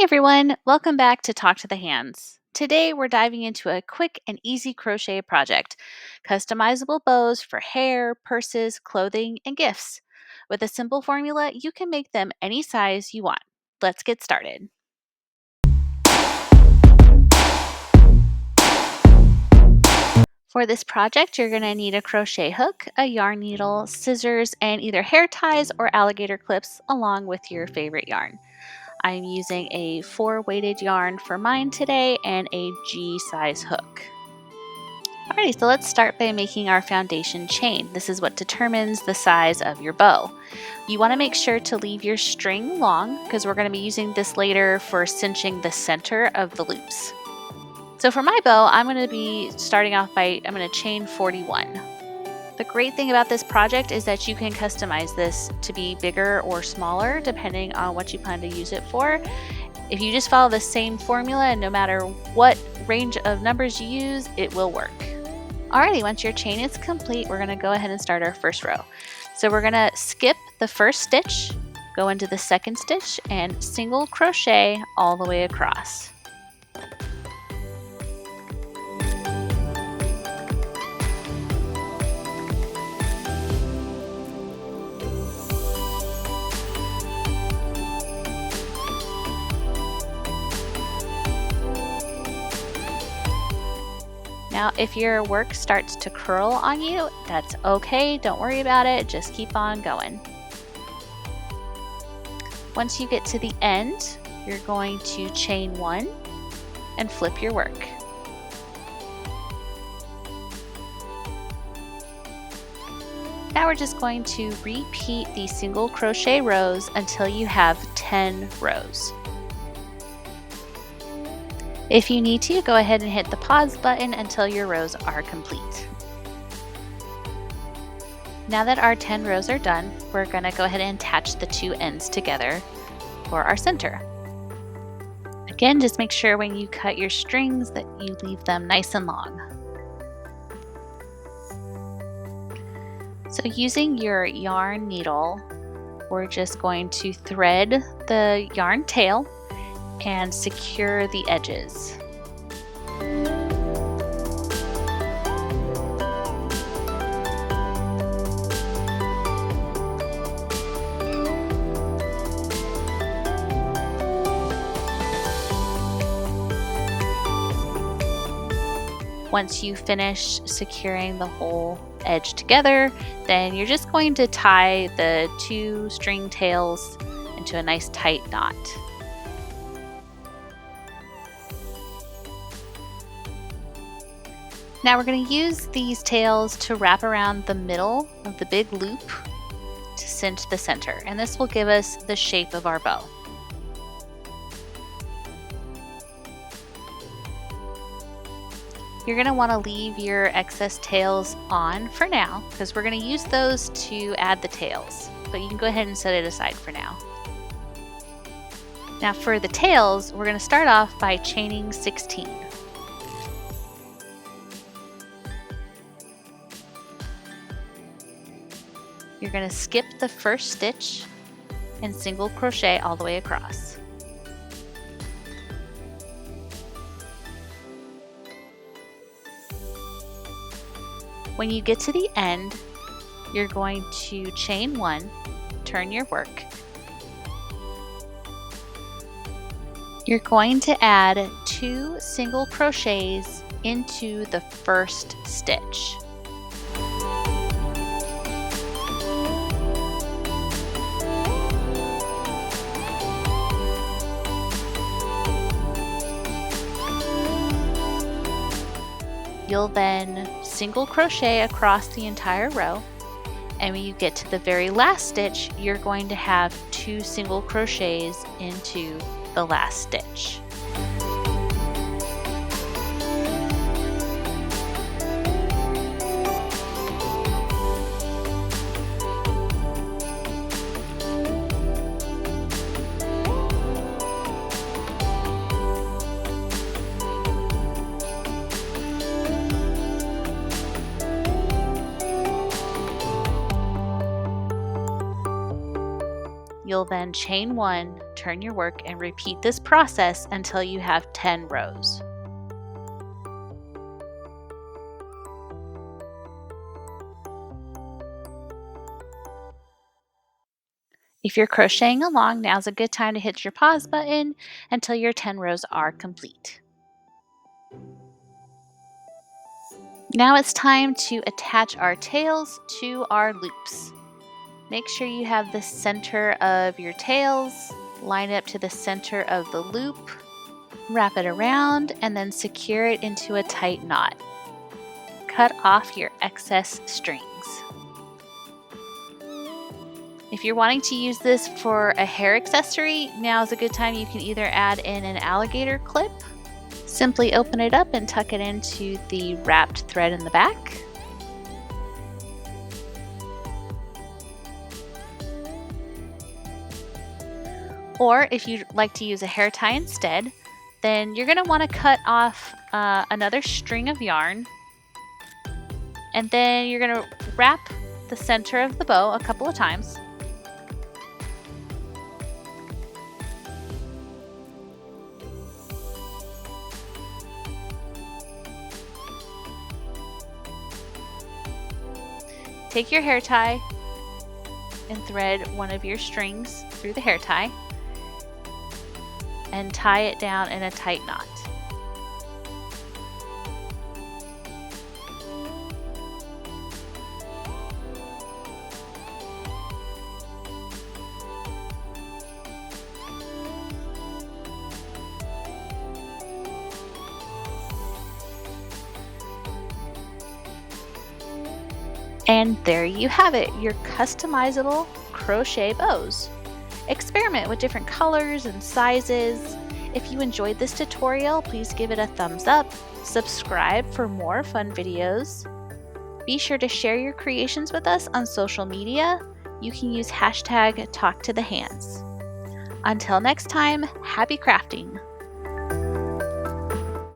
Hey everyone, welcome back to Talk to the Hands. Today we're diving into a quick and easy crochet project, customizable bows for hair, purses, clothing, and gifts. With a simple formula, you can make them any size you want. Let's get started. For this project, you're going to need a crochet hook, a yarn needle, scissors, and either hair ties or alligator clips along with your favorite yarn. I'm using a 4-weighted yarn for mine today and a G size hook. Alrighty, so let's start by making our foundation chain. This is what determines the size of your bow. You want to make sure to leave your string long because we're going to be using this later for cinching the center of the loops. So for my bow, I'm going to be starting off by, I'm going to chain 41. The great thing about this project is that you can customize this to be bigger or smaller depending on what you plan to use it for. If you just follow the same formula and no matter what range of numbers you use, it will work. Alrighty, once your chain is complete, we're going to go ahead and start our first row. So we're going to skip the first stitch, go into the second stitch, and single crochet all the way across. Now, if your work starts to curl on you, that's okay. Don't worry about it. Just keep on going. Once you get to the end, you're going to chain 1 and flip your work. Now we're just going to repeat these single crochet rows until you have 10 rows. If you need to, go ahead and hit the pause button until your rows are complete. Now that our 10 rows are done, we're going to go ahead and attach the two ends together for our center. Again, just make sure when you cut your strings that you leave them nice and long. So using your yarn needle, we're just going to thread the yarn tail and secure the edges. Once you finish securing the whole edge together, then you're just going to tie the two string tails into a nice tight knot. Now we're going to use these tails to wrap around the middle of the big loop to cinch the center, and this will give us the shape of our bow. You're going to want to leave your excess tails on for now because we're going to use those to add the tails, but you can go ahead and set it aside for now. Now for the tails, we're going to start off by chaining 16. You're going to skip the first stitch and single crochet all the way across. When you get to the end, you're going to chain 1, turn your work. You're going to add 2 single crochets into the first stitch. You'll then single crochet across the entire row, and when you get to the very last stitch, you're going to have 2 single crochets into the last stitch. You'll then chain 1, turn your work, and repeat this process until you have 10 rows. If you're crocheting along, now's a good time to hit your pause button until your 10 rows are complete. Now it's time to attach our tails to our loops. Make sure you have the center of your tails, line it up to the center of the loop, wrap it around, and then secure it into a tight knot. Cut off your excess strings. If you're wanting to use this for a hair accessory, now is a good time. You can either add in an alligator clip, simply open it up and tuck it into the wrapped thread in the back. Or if you'd like to use a hair tie instead, then you're going to want to cut off another string of yarn, and then you're going to wrap the center of the bow a couple of times. Take your hair tie and thread one of your strings through the hair tie and tie it down in a tight knot. And there you have it, your customizable crochet bows. Experiment with different colors and sizes. If you enjoyed this tutorial, please give it a thumbs up, subscribe for more fun videos. Be sure to share your creations with us on social media. You can use hashtag #TalkToTheHands. Until next time, happy crafting!